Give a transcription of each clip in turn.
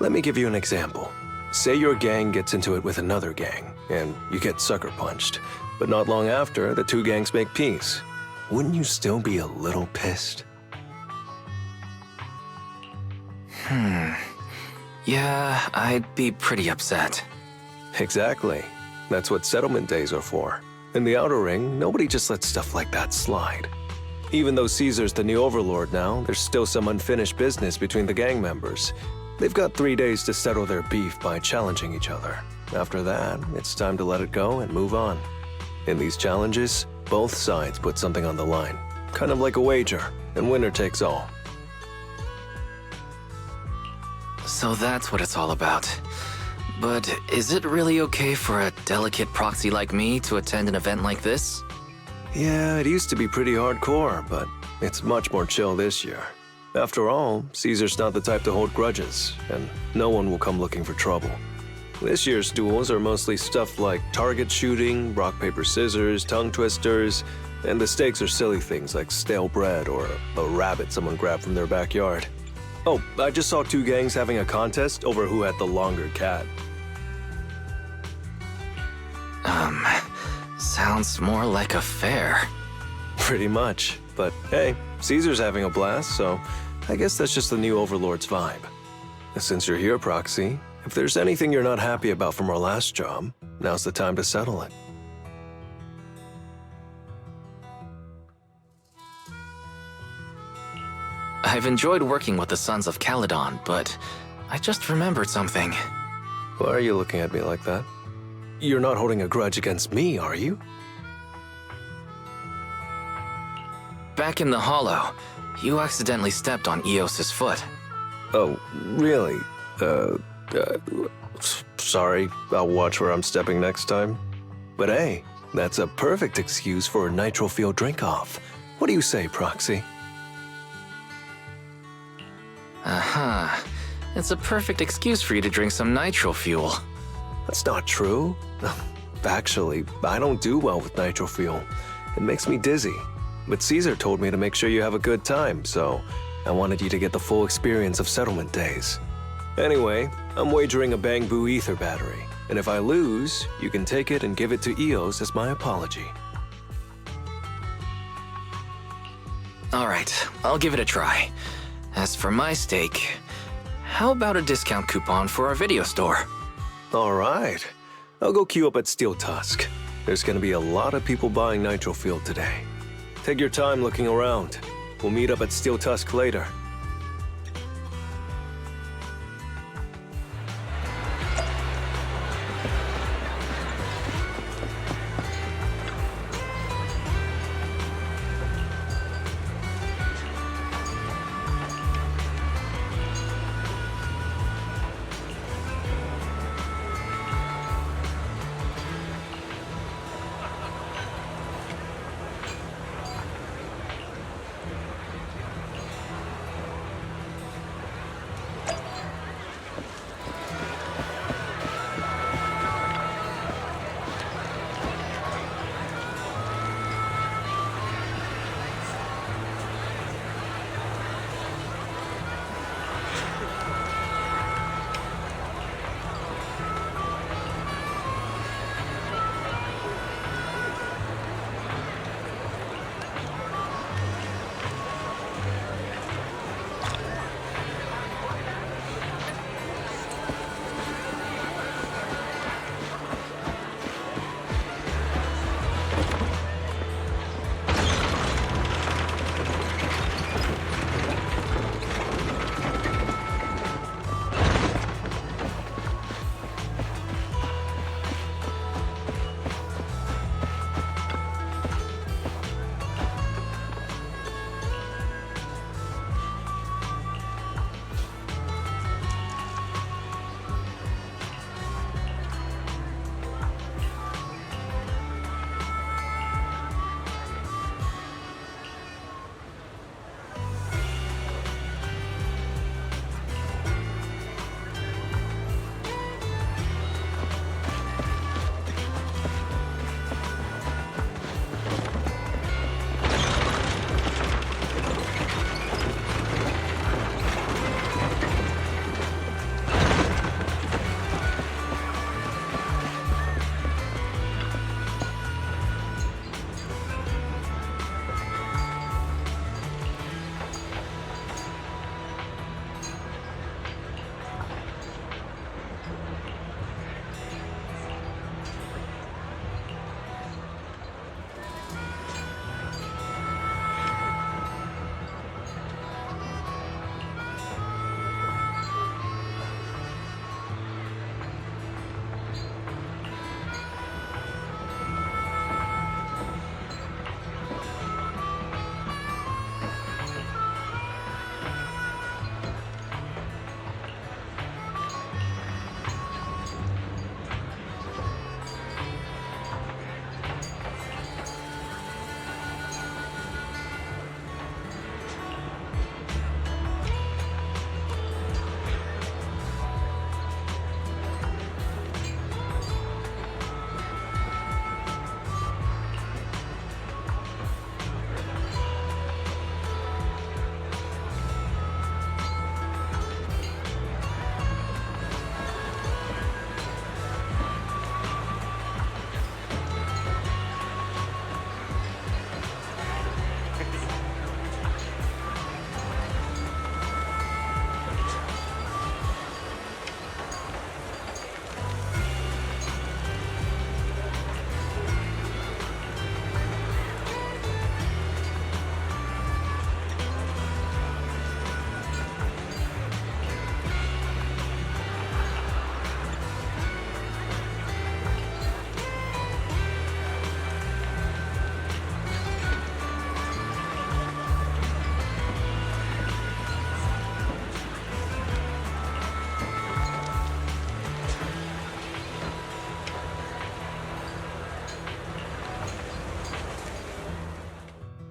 Let me give you an example. Say your gang gets into it with another gang, and you get sucker punched. But not long after, the two gangs make peace. Wouldn't you still be a little pissed? Yeah, I'd be pretty upset. Exactly. That's what settlement days are for. In the Outer Ring, nobody just lets stuff like that slide. Even though Caesar's the new overlord now, there's still some unfinished business between the gang members. They've got 3 days to settle their beef by challenging each other. After that, it's time to let it go and move on. In these challenges, both sides put something on the line. Kind of like a wager, and winner takes all. So that's what it's all about. But is it really okay for a delicate proxy like me to attend an event like this? Yeah, it used to be pretty hardcore, but it's much more chill this year. After all, Caesar's not the type to hold grudges, and no one will come looking for trouble. This year's duels are mostly stuff like target shooting, rock, paper, scissors, tongue twisters, and the stakes are silly things like stale bread or a rabbit someone grabbed from their backyard. Oh, I just saw 2 gangs having a contest over who had the longer cat. Sounds more like a fair. Pretty much. But hey, Caesar's having a blast, so I guess that's just the new Overlord's vibe. Since you're here, Proxy, if there's anything you're not happy about from our last job, now's the time to settle it. I've enjoyed working with the Sons of Caledon, but I just remembered something. Why are you looking at me like that? You're not holding a grudge against me, are you? Back in the Hollow, you accidentally stepped on Eos's foot. Oh, really? Sorry. I'll watch where I'm stepping next time. But hey, that's a perfect excuse for a nitro-fuel drink-off. What do you say, Proxy? It's a perfect excuse for you to drink some nitro fuel. That's not true. Actually, I don't do well with nitro fuel. It makes me dizzy. But Caesar told me to make sure you have a good time, so I wanted you to get the full experience of settlement days. Anyway, I'm wagering a Bang Boo ether battery, and if I lose, you can take it and give it to Eos as my apology. Alright, I'll give it a try. As for my stake, how about a discount coupon for our video store? All right. I'll go queue up at Steel Tusk. There's gonna be a lot of people buying Nitro Fuel today. Take your time looking around. We'll meet up at Steel Tusk later.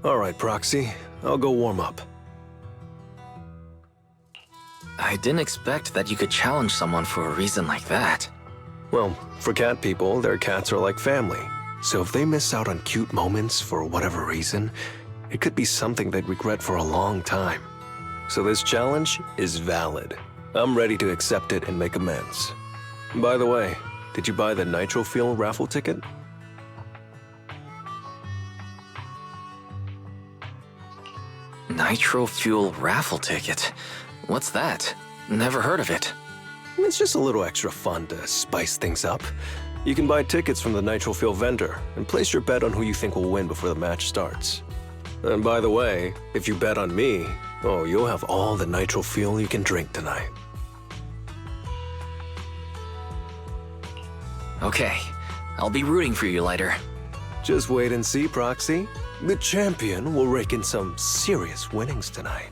All right, Proxy. I'll go warm up. I didn't expect that you could challenge someone for a reason like that. Well, for cat people, their cats are like family. So if they miss out on cute moments for whatever reason, it could be something they'd regret for a long time. So this challenge is valid. I'm ready to accept it and make amends. By the way, did you buy the Nitro Fuel raffle ticket? Nitro Fuel raffle ticket? What's that? Never heard of it. It's just a little extra fun to spice things up. You can buy tickets from the Nitro Fuel vendor and place your bet on who you think will win before the match starts. And by the way, if you bet on me, oh, you'll have all the Nitro Fuel you can drink tonight. Okay, I'll be rooting for you later. Just wait and see, Proxy. The champion will rake in some serious winnings tonight.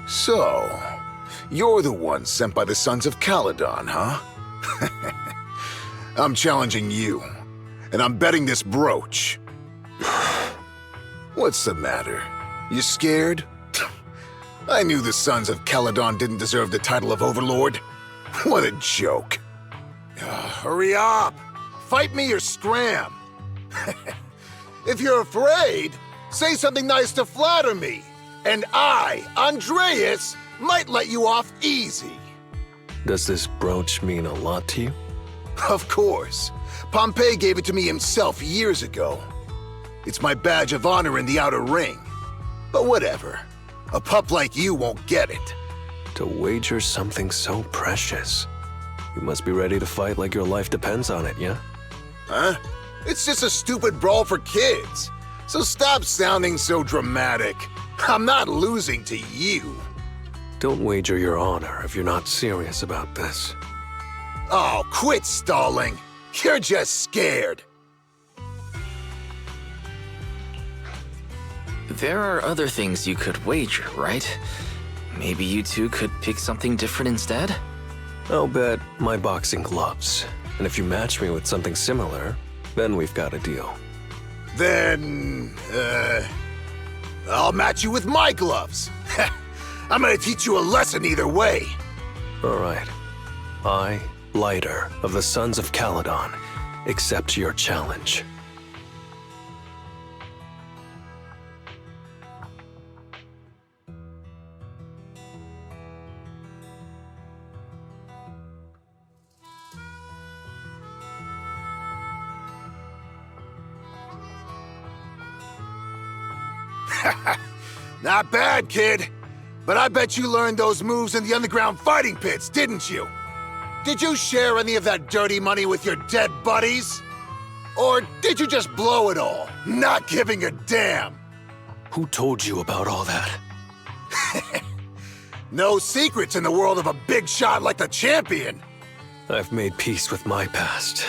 So, you're the one sent by the Sons of Caledon, huh? I'm challenging you, and I'm betting this brooch. What's the matter? You scared? I knew the Sons of Caledon didn't deserve the title of Overlord. What a joke. Hurry up! Fight me or scram! If you're afraid, say something nice to flatter me. And I, Andreas, might let you off easy. Does this brooch mean a lot to you? Of course. Pompey gave it to me himself years ago. It's my badge of honor in the outer ring. But whatever. A pup like you won't get it. To wager something so precious. You must be ready to fight like your life depends on it, yeah? Huh? It's just a stupid brawl for kids. So stop sounding so dramatic. I'm not losing to you. Don't wager your honor if you're not serious about this. Oh, quit stalling. You're just scared. There are other things you could wager, right? Maybe you two could pick something different instead? I'll bet my boxing gloves. And if you match me with something similar, then we've got a deal. Then, I'll match you with my gloves. I'm gonna teach you a lesson either way. All right. I, Lighter of the Sons of Caledon, accept your challenge. Not bad, kid. But I bet you learned those moves in the underground fighting pits, didn't you? Did you share any of that dirty money with your dead buddies? Or did you just blow it all, not giving a damn? Who told you about all that? No secrets in the world of a big shot like the champion. I've made peace with my past.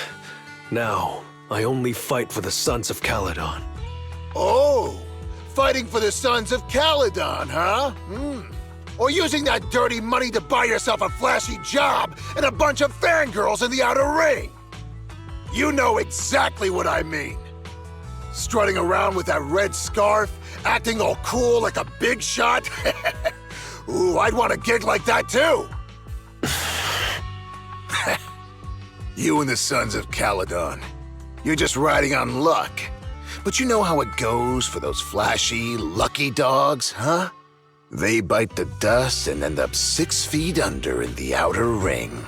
Now, I only fight for the Sons of Caledon. Oh, fighting for the Sons of Caledon, huh? Or using that dirty money to buy yourself a flashy job and a bunch of fangirls in the outer ring. You know exactly what I mean. Strutting around with that red scarf, acting all cool like a big shot. Ooh, I'd want a gig like that too. You and the Sons of Caledon. You're just riding on luck. But you know how it goes for those flashy, lucky dogs, huh? They bite the dust and end up 6 feet under in the outer ring.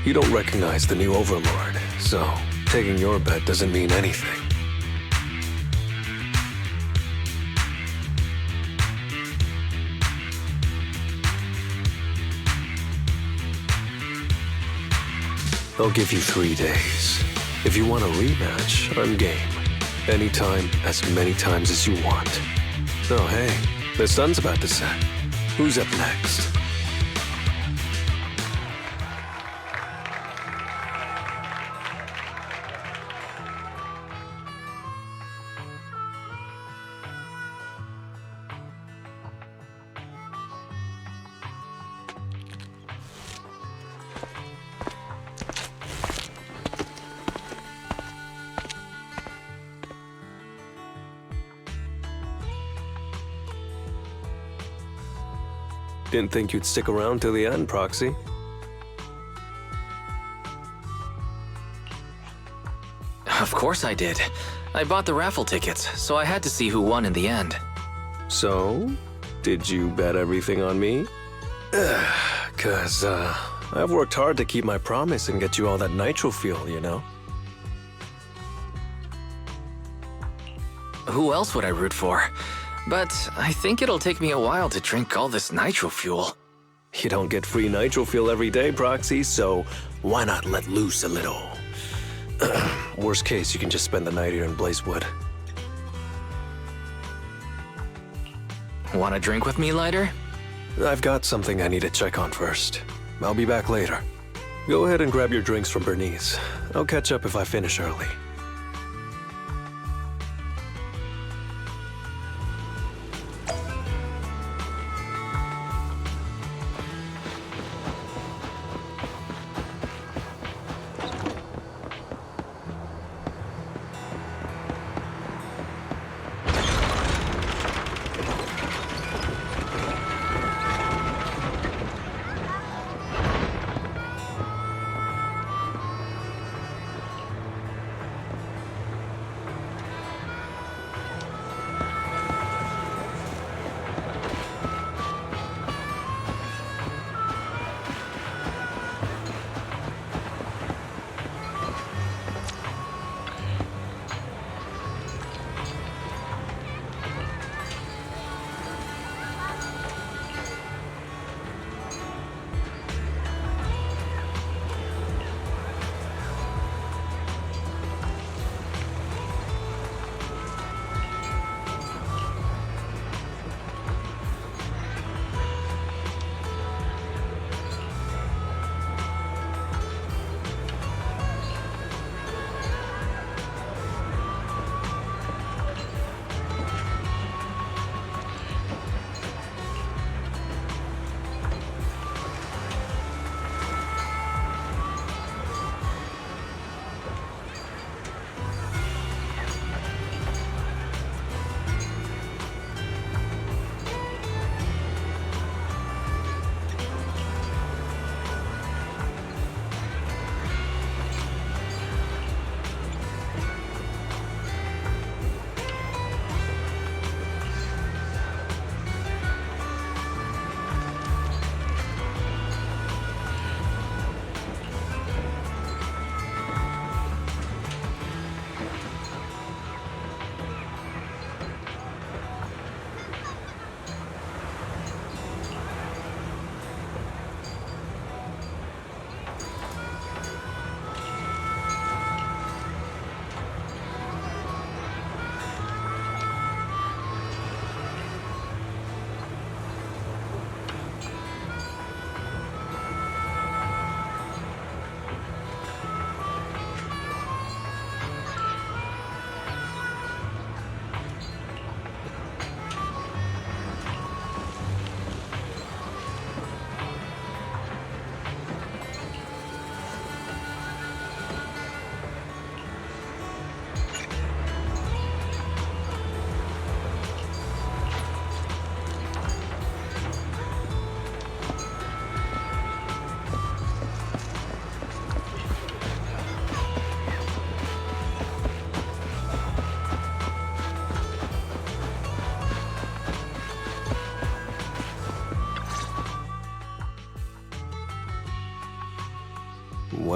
You don't recognize the new Overlord, so taking your bet doesn't mean anything. I'll give you 3 days. If you want a rematch, I'm game. Anytime, as many times as you want. Oh, hey, the sun's about to set. Who's up next? Didn't think you'd stick around till the end, Proxy. Of course I did. I bought the raffle tickets, so I had to see who won in the end. So, did you bet everything on me? Cause, I've worked hard to keep my promise and get you all that nitro fuel, you know? Who else would I root for? But I think it'll take me a while to drink all this nitro fuel. You don't get free nitro fuel every day, Proxy, so why not let loose a little? Worst case, you can just spend the night here in Blazewood. Want a drink with me, Lighter? I've got something I need to check on first. I'll be back later. Go ahead and grab your drinks from Bernice. I'll catch up if I finish early.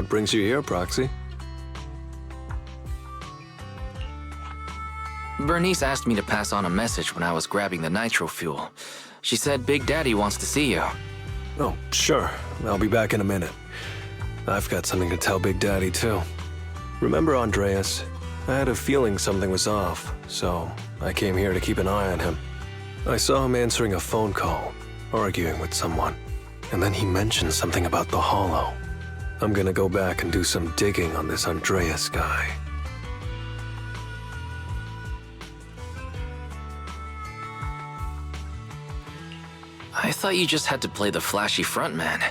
What brings you here, Proxy? Bernice asked me to pass on a message when I was grabbing the nitro fuel. She said Big Daddy wants to see you. Oh, sure. I'll be back in a minute. I've got something to tell Big Daddy, too. Remember Andreas? I had a feeling something was off, so I came here to keep an eye on him. I saw him answering a phone call, arguing with someone, and then he mentioned something about the Hollow. I'm gonna go back and do some digging on this Andreas guy. I thought you just had to play the flashy frontman.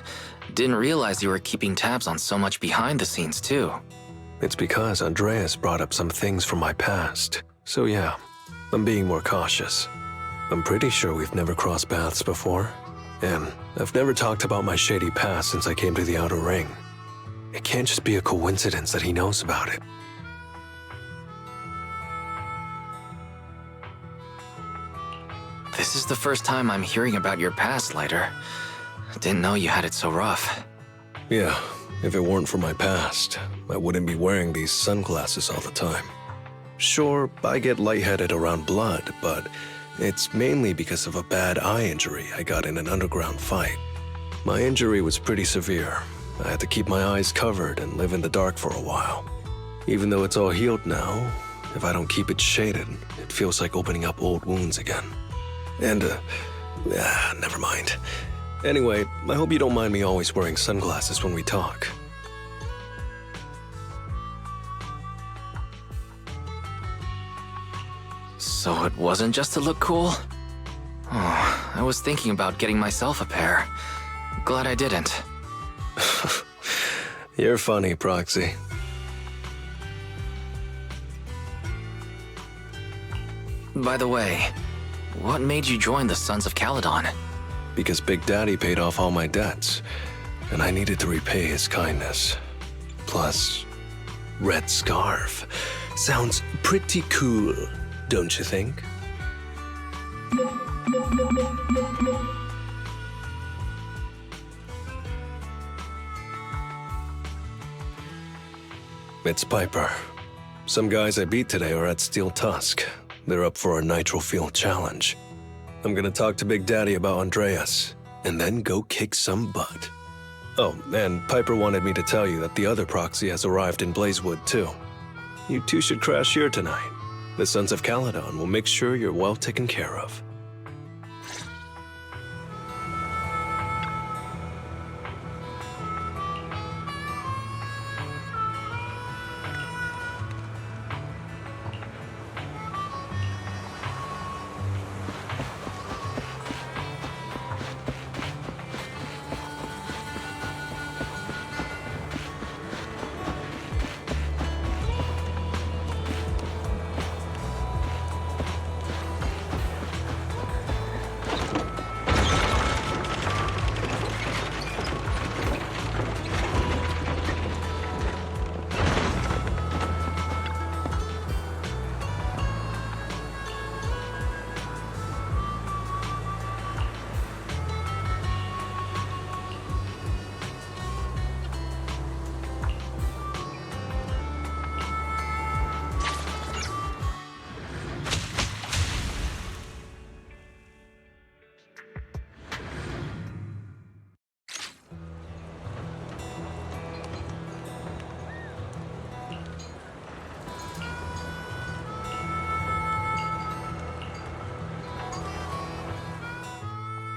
Didn't realize you were keeping tabs on so much behind the scenes, too. It's because Andreas brought up some things from my past. So yeah, I'm being more cautious. I'm pretty sure we've never crossed paths before. And I've never talked about my shady past since I came to the Outer Ring. It can't just be a coincidence that he knows about it. This is the first time I'm hearing about your past, Lighter. Didn't know you had it so rough. Yeah, if it weren't for my past, I wouldn't be wearing these sunglasses all the time. Sure, I get lightheaded around blood, but it's mainly because of a bad eye injury I got in an underground fight. My injury was pretty severe. I had to keep my eyes covered and live in the dark for a while. Even though it's all healed now, if I don't keep it shaded, it feels like opening up old wounds again. And, never mind. Anyway, I hope you don't mind me always wearing sunglasses when we talk. So it wasn't just to look cool? Oh, I was thinking about getting myself a pair. Glad I didn't. You're funny, Proxy. By the way, what made you join the Sons of Caledon? Because Big Daddy paid off all my debts, and I needed to repay his kindness. Plus, red scarf. Sounds pretty cool, don't you think? It's Piper. Some guys I beat today are at Steel Tusk. They're up for a nitro fuel challenge. I'm gonna talk to Big Daddy about Andreas, and then go kick some butt. Oh, and Piper wanted me to tell you that the other proxy has arrived in Blazewood, too. You two should crash here tonight. The Sons of Caledon will make sure you're well taken care of.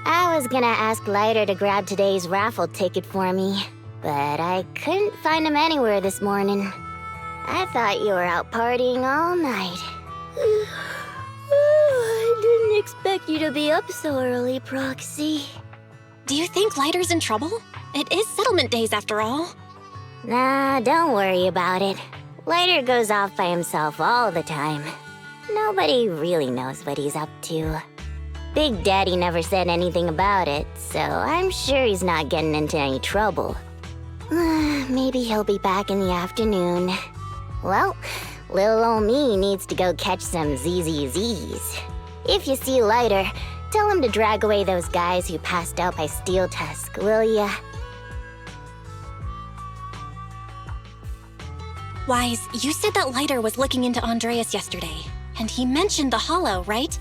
I was gonna ask Lighter to grab today's raffle ticket for me, but I couldn't find him anywhere this morning. I thought you were out partying all night. I didn't expect you to be up so early, Proxy. Do you think Lighter's in trouble? It is settlement days after all. Nah, don't worry about it. Lighter goes off by himself all the time. Nobody really knows what he's up to. Big Daddy never said anything about it, so I'm sure he's not getting into any trouble. Maybe he'll be back in the afternoon. Well, little ol' me needs to go catch some ZZZs. If you see Lighter, tell him to drag away those guys who passed out by Steel Tusk, will ya? Wise, you said that Lighter was looking into Andreas yesterday, and he mentioned the Hollow, right?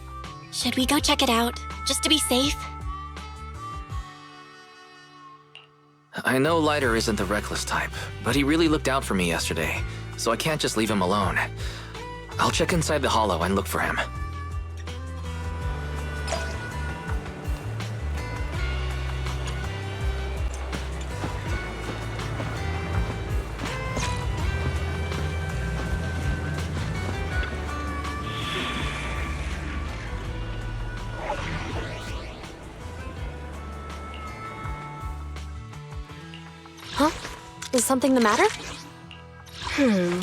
Should we go check it out, just to be safe? I know Lighter isn't the reckless type, but he really looked out for me yesterday, so I can't just leave him alone. I'll check inside the Hollow and look for him. Huh? Is something the matter?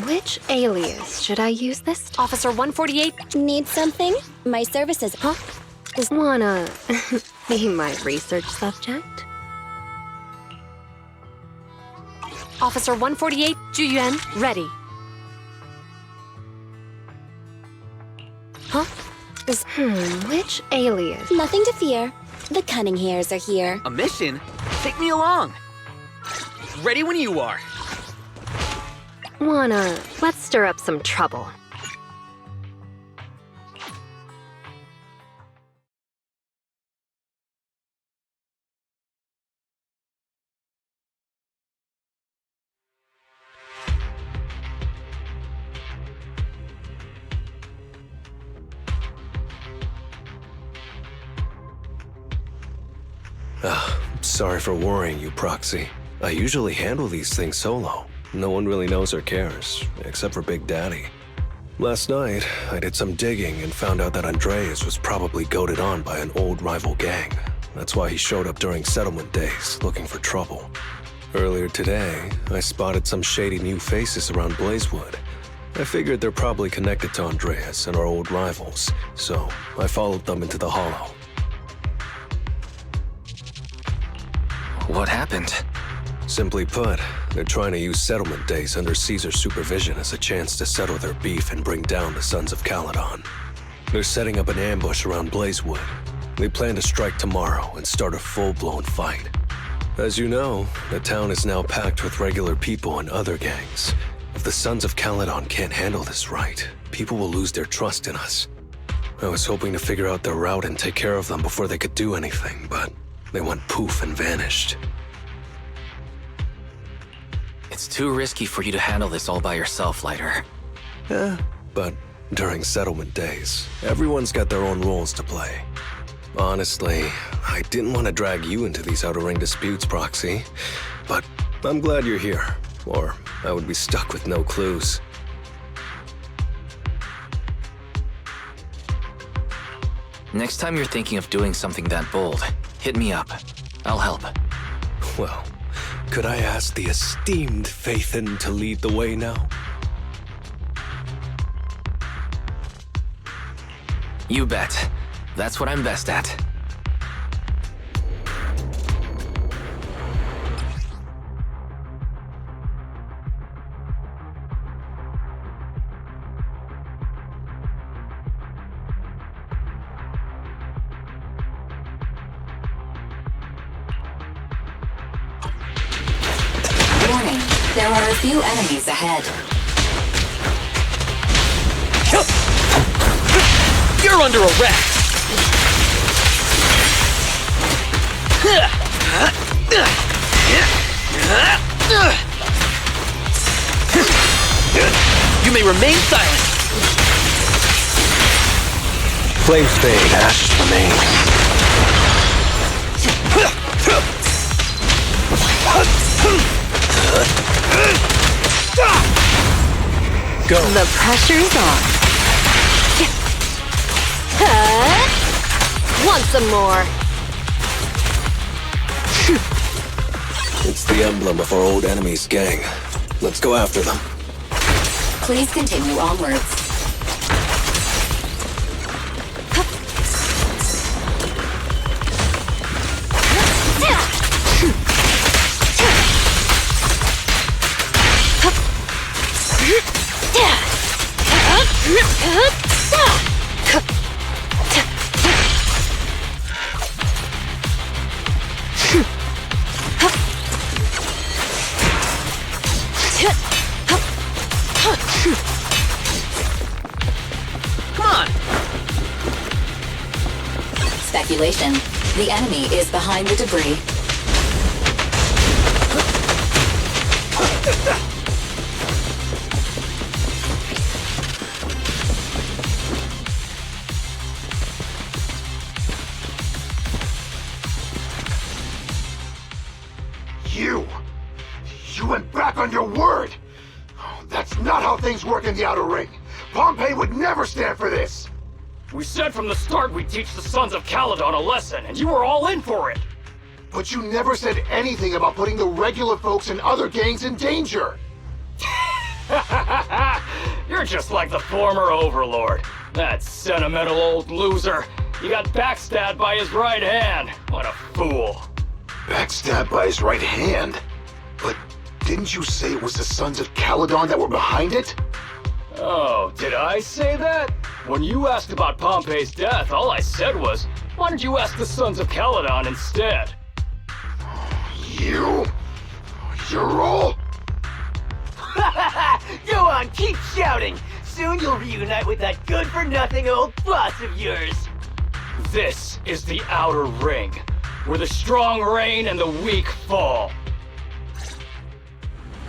Which alias should I use this? Officer 148? Need something? My services. Huh? Wanna be my research subject? Officer 148, Juyuan, ready. Huh? Is Which alias? Nothing to fear. The cunning hairs are here. A mission? Take me along. Ready when you are. Let's stir up some trouble. Sorry for worrying you, Proxy. I usually handle these things solo. No one really knows or cares, except for Big Daddy. Last night, I did some digging and found out that Andreas was probably goaded on by an old rival gang. That's why he showed up during settlement days, looking for trouble. Earlier today, I spotted some shady new faces around Blazewood. I figured they're probably connected to Andreas and our old rivals, so I followed them into the Hollow. What happened? Simply put, they're trying to use settlement days under Caesar's supervision as a chance to settle their beef and bring down the Sons of Caledon. They're setting up an ambush around Blazewood. They plan to strike tomorrow and start a full-blown fight. As you know, the town is now packed with regular people and other gangs. If the Sons of Caledon can't handle this right, people will lose their trust in us. I was hoping to figure out their route and take care of them before they could do anything, but they went poof and vanished. It's too risky for you to handle this all by yourself, Lighter. But during settlement days, everyone's got their own roles to play. Honestly, I didn't want to drag you into these outer ring disputes, Proxy, but I'm glad you're here, or I would be stuck with no clues. Next time you're thinking of doing something that bold, hit me up. I'll help. Well, could I ask the esteemed Phaethon to lead the way now? You bet. That's what I'm best at. Warning, there are a few enemies ahead. You're under arrest! You may remain silent. Flames fade, ashes remain. Go. The pressure's on. Want some more? It's the emblem of our old enemy's gang. Let's go after them. Please continue onwards. calculation. The enemy is behind the debris. You went back on your word! That's not how things work in the Outer Ring. Pompeii would never stand for this! We said from the start we'd teach the Sons of Caledon a lesson, and you were all in for it! But you never said anything about putting the regular folks and other gangs in danger! You're just like the former Overlord. That sentimental old loser. You got backstabbed by his right hand. What a fool. Backstabbed by his right hand? But didn't you say it was the Sons of Caledon that were behind it? Oh, did I say that? When you asked about Pompey's death, all I said was, why don't you ask the Sons of Caledon instead? You're all... Go on, keep shouting! Soon you'll reunite with that good-for-nothing old boss of yours! This is the Outer Ring, where the strong reign and the weak fall.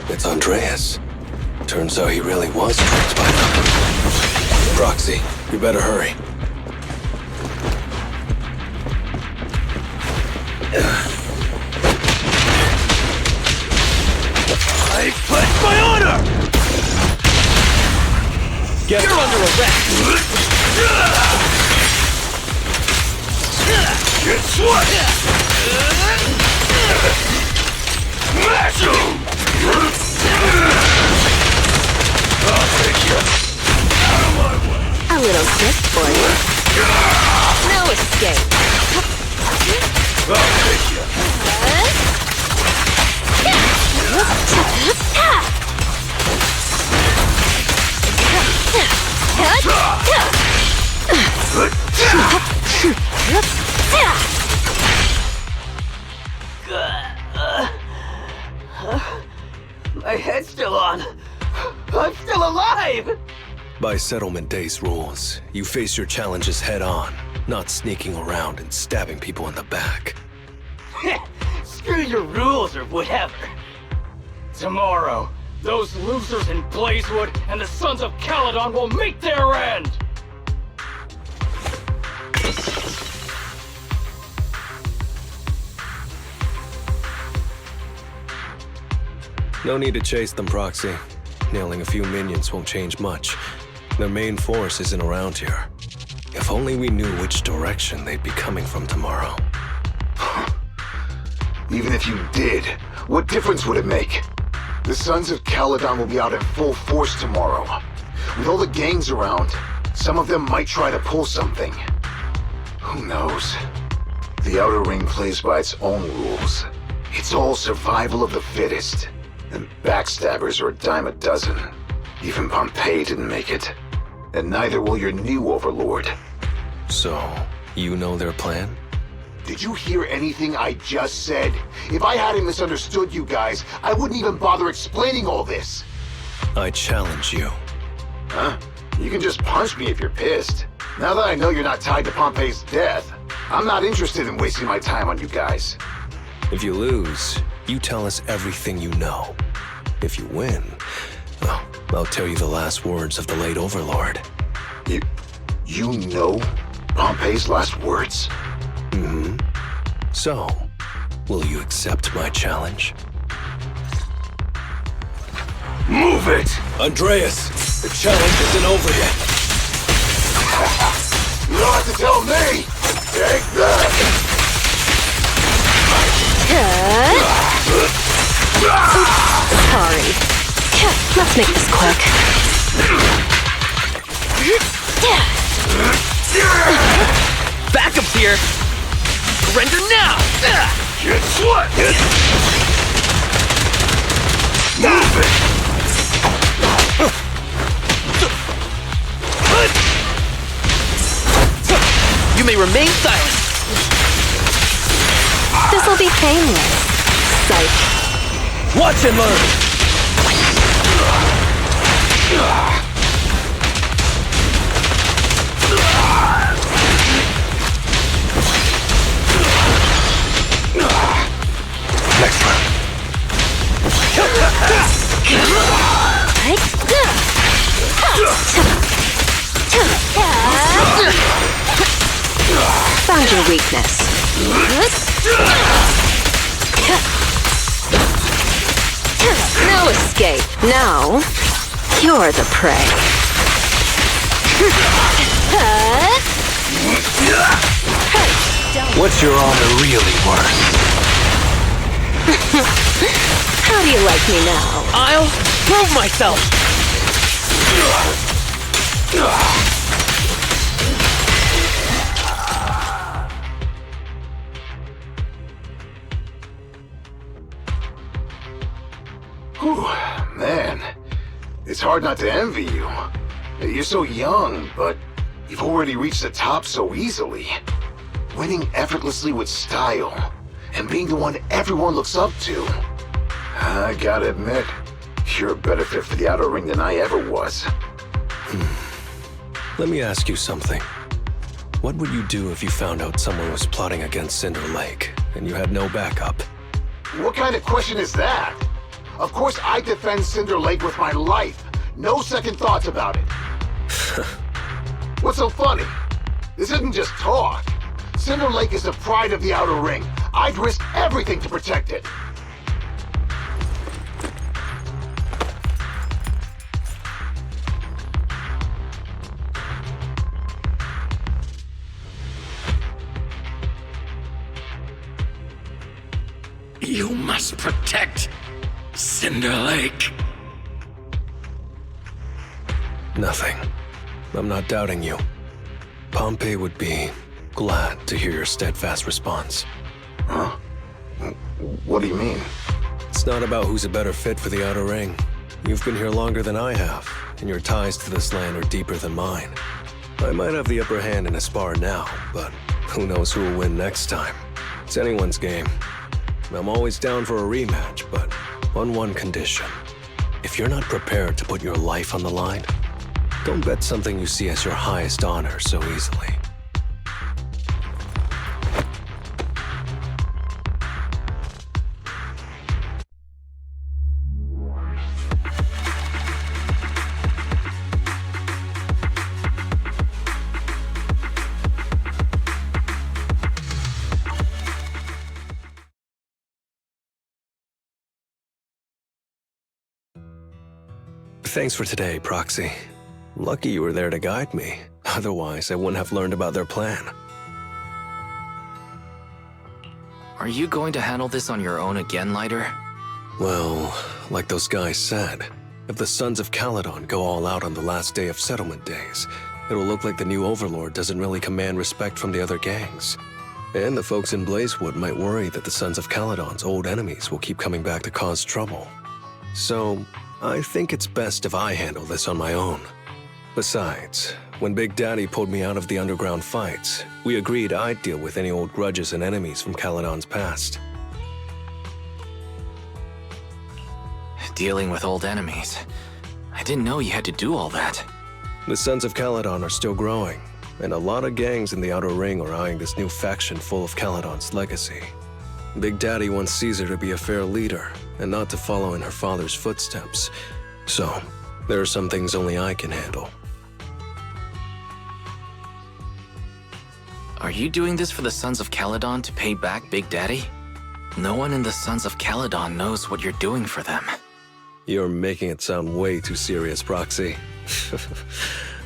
It's Andreas. Turns out he really was tricked by them. Proxy, you better hurry. I pledge my honor! You're under arrest! Guess what? Smash him! I'll take you out of my way. A little gift for you. No escape. I'll take you. My head's still on. I'm still alive! By Settlement Day's rules, you face your challenges head on, not sneaking around and stabbing people in the back. Screw your rules or whatever. Tomorrow, those losers in Blazewood and the Sons of Caledon will meet their end! No need to chase them, Proxy. Nailing a few minions won't change much. Their main force isn't around here. If only we knew which direction they'd be coming from tomorrow. Even if you did, what difference would it make? The Sons of Caledon will be out in full force tomorrow. With all the gangs around, some of them might try to pull something. Who knows? The Outer Ring plays by its own rules. It's all survival of the fittest. And backstabbers are a dime a dozen. Even Pompeii didn't make it. And neither will your new overlord. So, you know their plan? Did you hear anything I just said? If I hadn't misunderstood you guys, I wouldn't even bother explaining all this. I challenge you. Huh? You can just punch me if you're pissed. Now that I know you're not tied to Pompeii's death, I'm not interested in wasting my time on you guys. If you lose, you tell us everything you know. If you win, well, I'll tell you the last words of the late Overlord. You know Pompeii's last words? Mm-hmm. So, will you accept my challenge? Move it! Andreas, the challenge isn't over yet. You don't have to tell me! Take that! Sorry. Let's make this quick. Backup's here! Surrender now! Guess what? Move it! You may remain silent! This'll be painless. Psych. Watch and learn! Found your weakness. No escape. Now, you're the prey. What's your honor really worth? How do you like me now? I'll prove myself! Whew, man. It's hard not to envy you. You're so young, but you've already reached the top so easily. Winning effortlessly with style, and being the one everyone looks up to. I gotta admit, you're a better fit for the outer ring than I ever was. Let me ask you something. What would you do if you found out someone was plotting against Cinder Lake, and you had no backup? What kind of question is that? Of course I defend Cinder Lake with my life. No second thoughts about it. What's so funny? This isn't just talk. Cinder Lake is the pride of the outer ring. I'd risk everything to protect it. You must protect Cinder Lake. Nothing. I'm not doubting you. Pompey would be glad to hear your steadfast response. Huh? What do you mean? It's not about who's a better fit for the outer ring. You've been here longer than I have, and your ties to this land are deeper than mine. I might have the upper hand in a spar now, but who knows who will win next time. It's anyone's game. I'm always down for a rematch, but on one condition. If you're not prepared to put your life on the line, don't bet something you see as your highest honor so easily. Thanks for today, Proxy. Lucky you were there to guide me. Otherwise, I wouldn't have learned about their plan. Are you going to handle this on your own again, Lighter? Well, like those guys said, if the Sons of Caledon go all out on the last day of settlement days, it'll look like the new Overlord doesn't really command respect from the other gangs. And the folks in Blazewood might worry that the Sons of Caledon's old enemies will keep coming back to cause trouble. So, I think it's best if I handle this on my own. Besides, when Big Daddy pulled me out of the underground fights, we agreed I'd deal with any old grudges and enemies from Caledon's past. Dealing with old enemies. I didn't know you had to do all that. The Sons of Caledon are still growing, and a lot of gangs in the Outer Ring are eyeing this new faction full of Caledon's legacy. Big Daddy wants Caesar to be a fair leader, and not to follow in her father's footsteps. So, there are some things only I can handle. Are you doing this for the Sons of Caledon to pay back Big Daddy? No one in the Sons of Caledon knows what you're doing for them. You're making it sound way too serious, Proxy.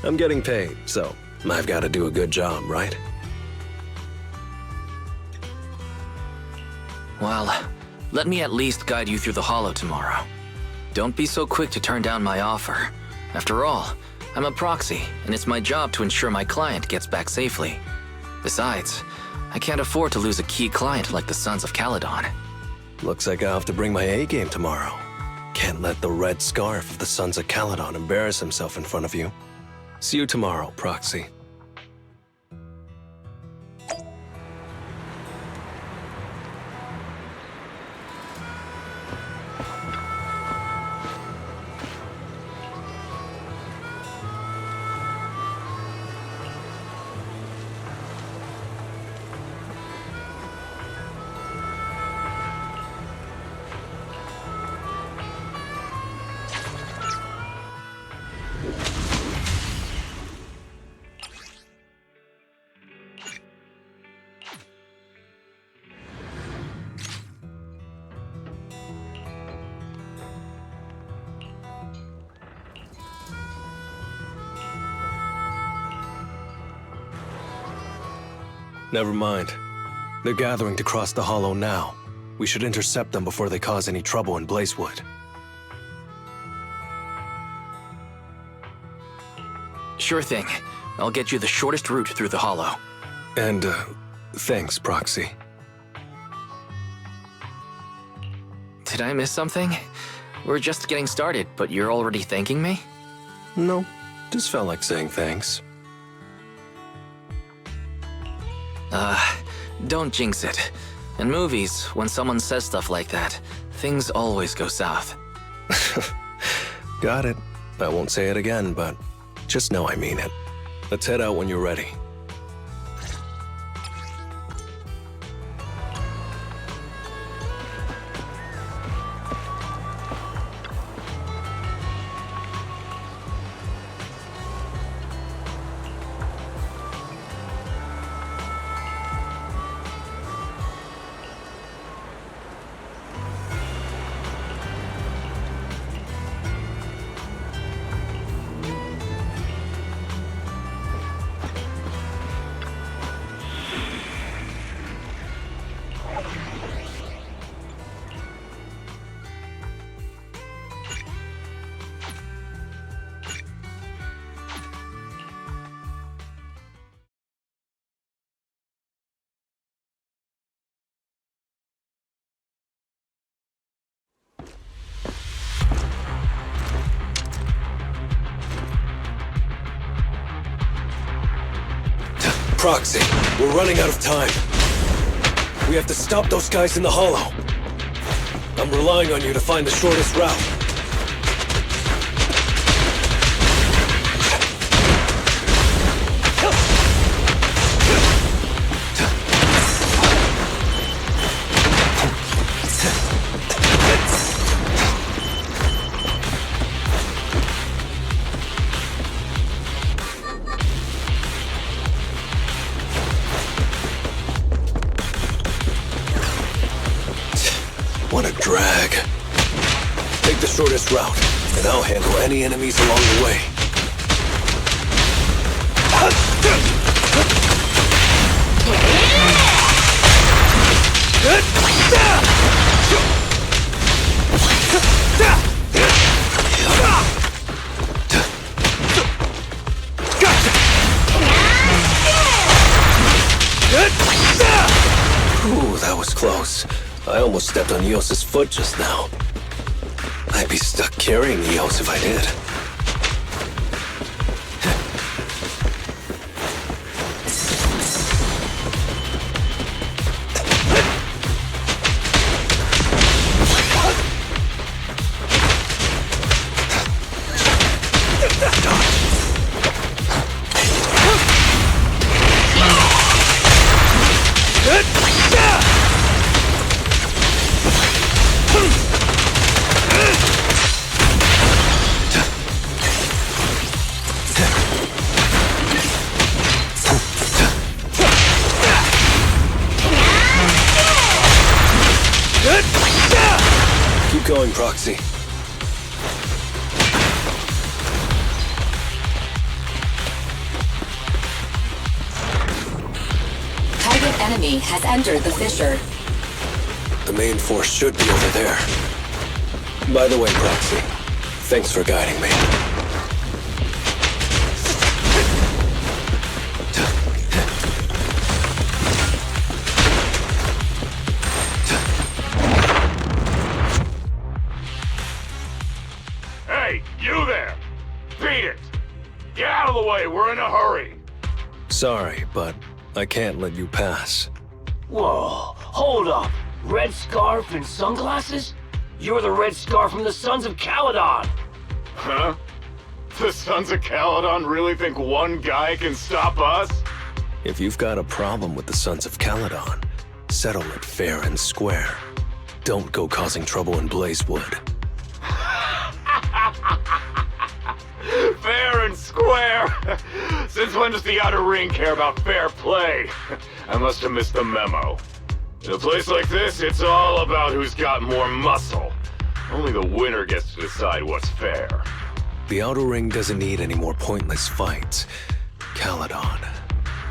I'm getting paid, so I've got to do a good job, right? Well, let me at least guide you through the Hollow tomorrow. Don't be so quick to turn down my offer. After all, I'm a proxy, and it's my job to ensure my client gets back safely. Besides, I can't afford to lose a key client like the Sons of Caledon. Looks like I'll have to bring my A-game tomorrow. Can't let the red scarf of the Sons of Caledon embarrass himself in front of you. See you tomorrow, Proxy. Never mind. They're gathering to cross the hollow now. We should intercept them before they cause any trouble in Blazewood. Sure thing. I'll get you the shortest route through the hollow. And, thanks, Proxy. Did I miss something? We're just getting started, but you're already thanking me? No, just felt like saying thanks. Don't jinx it. In movies, when someone says stuff like that, things always go south. Got it. I won't say it again, but just know I mean it. Let's head out when you're ready. Proxy, we're running out of time. We have to stop those guys in the hollow. I'm relying on you to find the shortest route. What a drag. Take the shortest route, and I'll handle any enemies along the way. Ooh, that was close. I almost stepped on Eos's foot just now. I'd be stuck carrying Eos if I did. Keep going, Proxy. Target enemy has entered the fissure. The main force should be over there. By the way, Proxy, thanks for guiding me. Hey, you there! Beat it! Get out of the way, we're in a hurry! Sorry, but I can't let you pass. Whoa, hold up. Red scarf and sunglasses? You're the Red Scarf from the Sons of Caledon! Huh? The Sons of Caledon really think one guy can stop us? If you've got a problem with the Sons of Caledon, settle it fair and square. Don't go causing trouble in Blazewood. Fair and square! Since when does the Outer Ring care about fair play? I must have missed the memo. In a place like this, it's all about who's got more muscle. Only the winner gets to decide what's fair. The Outer Ring doesn't need any more pointless fights. Caledon.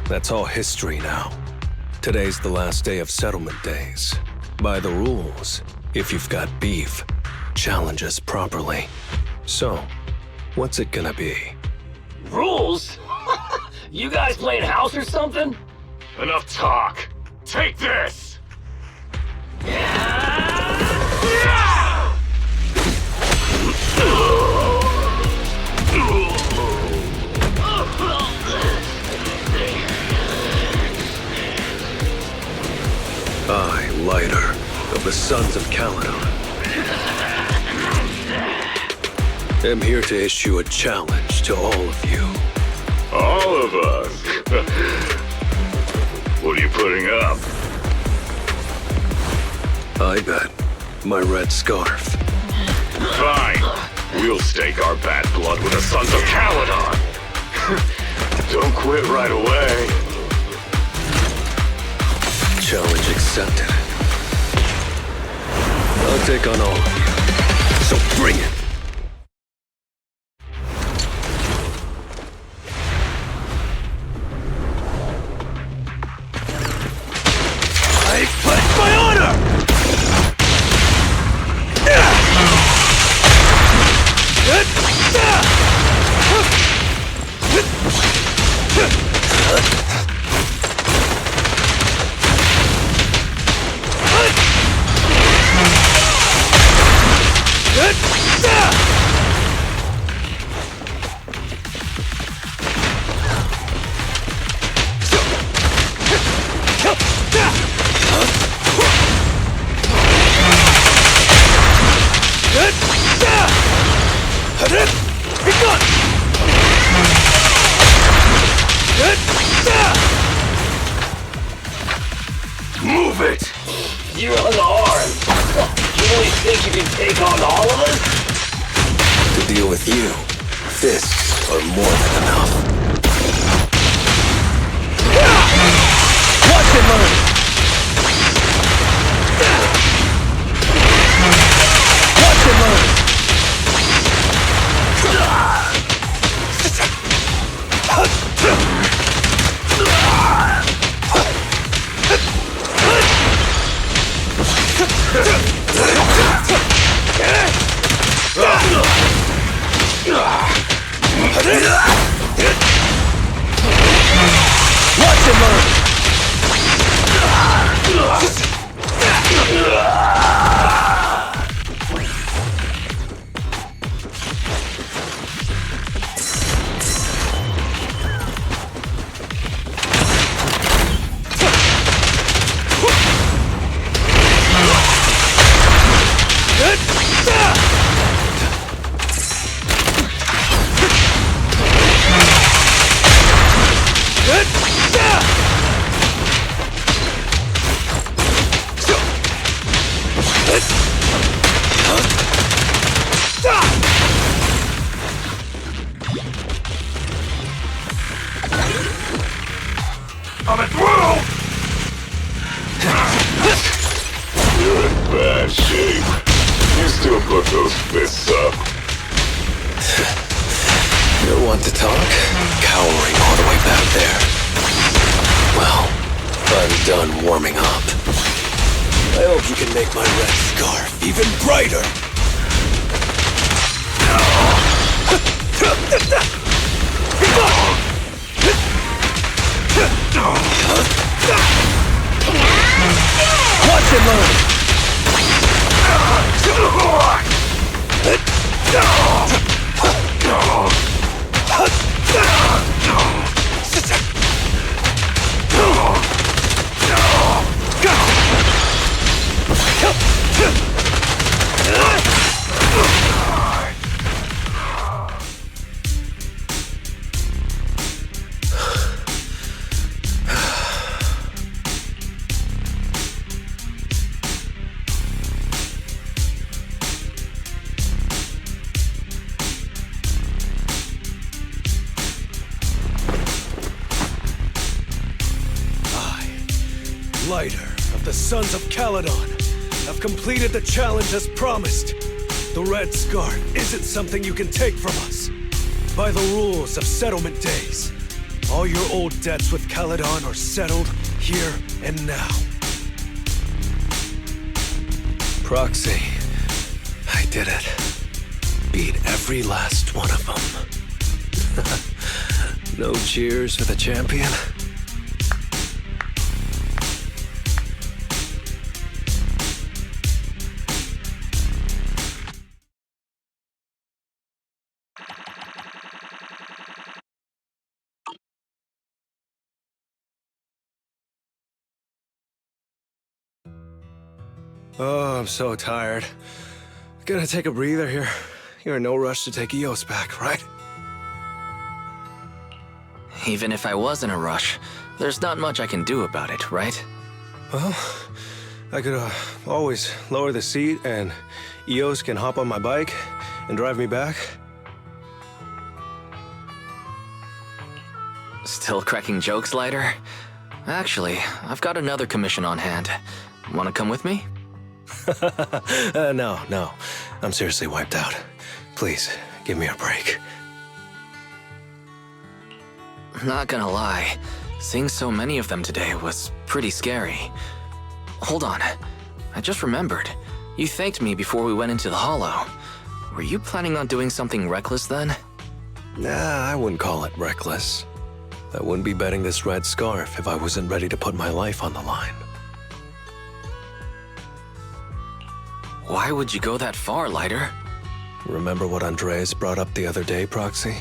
That's all history now. Today's the last day of settlement days. By the rules, if you've got beef, challenge us properly. So, what's it gonna be? Rules? You guys playing house or something? Enough talk. Take this! I, Lighter, of the Sons of Caledon, am here to issue a challenge to all of you. All of us? What are you putting up? I bet my red scarf. Fine. We'll stake our bad blood with the Sons of Caledon. Don't quit right away. Challenge accepted. I'll take on all of you. So bring it! I pledge my honor! Move it! You're unarmed. You really think you can take on all of us? To deal with you, fists are more than enough. Watch and learn! Watch and learn! Watch and learn! Coming through! You're in bad shape. You still put those fists up. You want to talk? Cowering all the way back there. Well, I'm done warming up. I hope you can make my red scarf even brighter. Watch and learn! Lighter of the Sons of Caledon have completed the challenge as promised. The red scarf isn't something you can take from us. By the rules of settlement days, all your old debts with Caledon are settled here and now. Proxy, I did it. Beat every last one of them. No cheers for the champion? Oh, I'm so tired. Gonna take a breather here. You're in no rush to take EOS back, right? Even if I was in a rush, there's not much I can do about it, right? Well, I could always lower the seat and EOS can hop on my bike and drive me back. Still cracking jokes, Lighter? Actually, I've got another commission on hand. Wanna come with me? No. I'm seriously wiped out. Please, give me a break. Not gonna lie, seeing so many of them today was pretty scary. Hold on, I just remembered. You thanked me before we went into the Hollow. Were you planning on doing something reckless then? Nah, I wouldn't call it reckless. I wouldn't be betting this red scarf if I wasn't ready to put my life on the line. Why would you go that far, Lighter? Remember what Andreas brought up the other day, Proxy?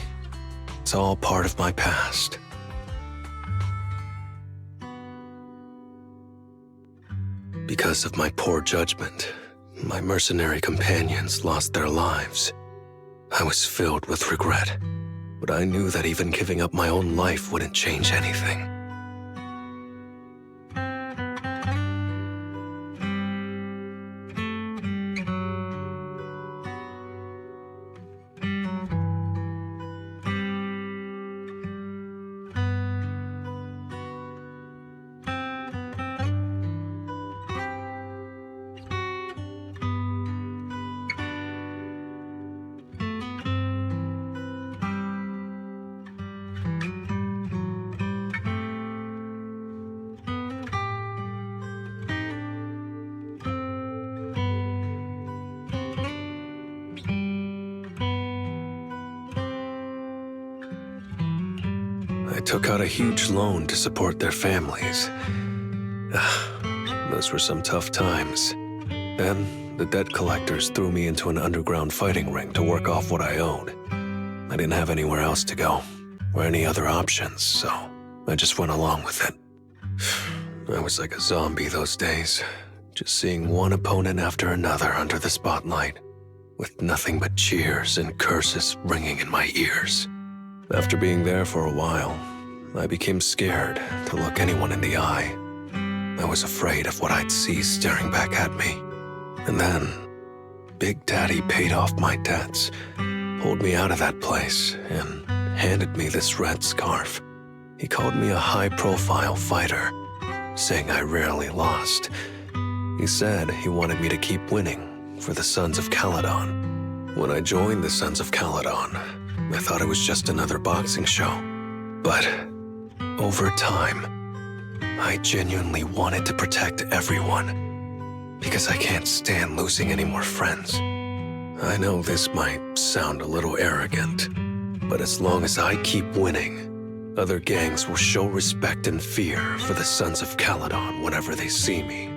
It's all part of my past. Because of my poor judgment, my mercenary companions lost their lives. I was filled with regret, but I knew that even giving up my own life wouldn't change anything. I took out a huge loan to support their families. Those were some tough times. Then, the debt collectors threw me into an underground fighting ring to work off what I owed. I didn't have anywhere else to go, or any other options, so I just went along with it. I was like a zombie those days, just seeing one opponent after another under the spotlight, with nothing but cheers and curses ringing in my ears. After being there for a while, I became scared to look anyone in the eye. I was afraid of what I'd see staring back at me. And then, Big Daddy paid off my debts, pulled me out of that place, and handed me this red scarf. He called me a high-profile fighter, saying I rarely lost. He said he wanted me to keep winning for the Sons of Caledon. When I joined the Sons of Caledon, I thought it was just another boxing show. But over time, I genuinely wanted to protect everyone, because I can't stand losing any more friends. I know this might sound a little arrogant, but as long as I keep winning, other gangs will show respect and fear for the Sons of Caledon whenever they see me.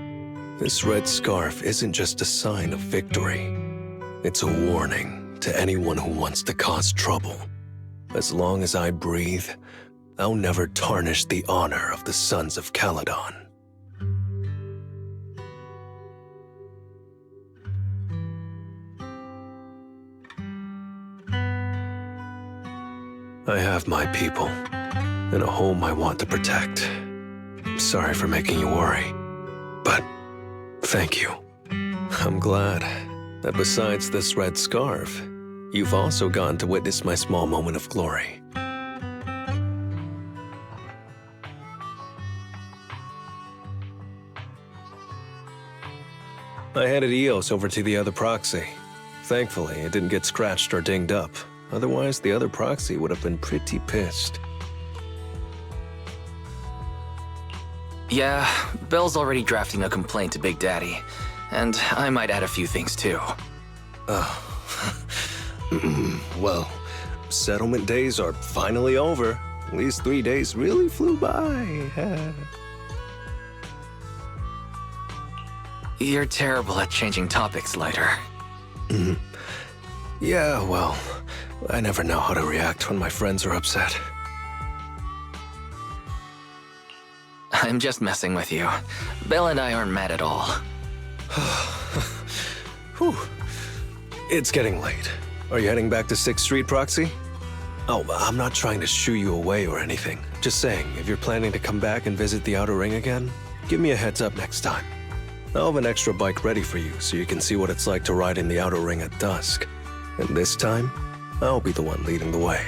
This red scarf isn't just a sign of victory. It's a warning to anyone who wants to cause trouble. As long as I breathe, I'll never tarnish the honor of the Sons of Caledon. I have my people, and a home I want to protect. Sorry for making you worry, but thank you. I'm glad that besides this red scarf, you've also gotten to witness my small moment of glory. I handed EOS over to the other proxy. Thankfully, it didn't get scratched or dinged up. Otherwise, the other proxy would have been pretty pissed. Yeah, Belle's already drafting a complaint to Big Daddy. And I might add a few things too. Well, settlement days are finally over. These 3 days really flew by. You're terrible at changing topics, Lighter. Yeah, well, I never know how to react when my friends are upset. I'm just messing with you. Belle and I aren't mad at all. Whew. It's getting late. Are you heading back to 6th Street, Proxy? Oh, I'm not trying to shoo you away or anything. Just saying, if you're planning to come back and visit the Outer Ring again, give me a heads up next time. I'll have an extra bike ready for you so you can see what it's like to ride in the Outer Ring at dusk. And this time, I'll be the one leading the way.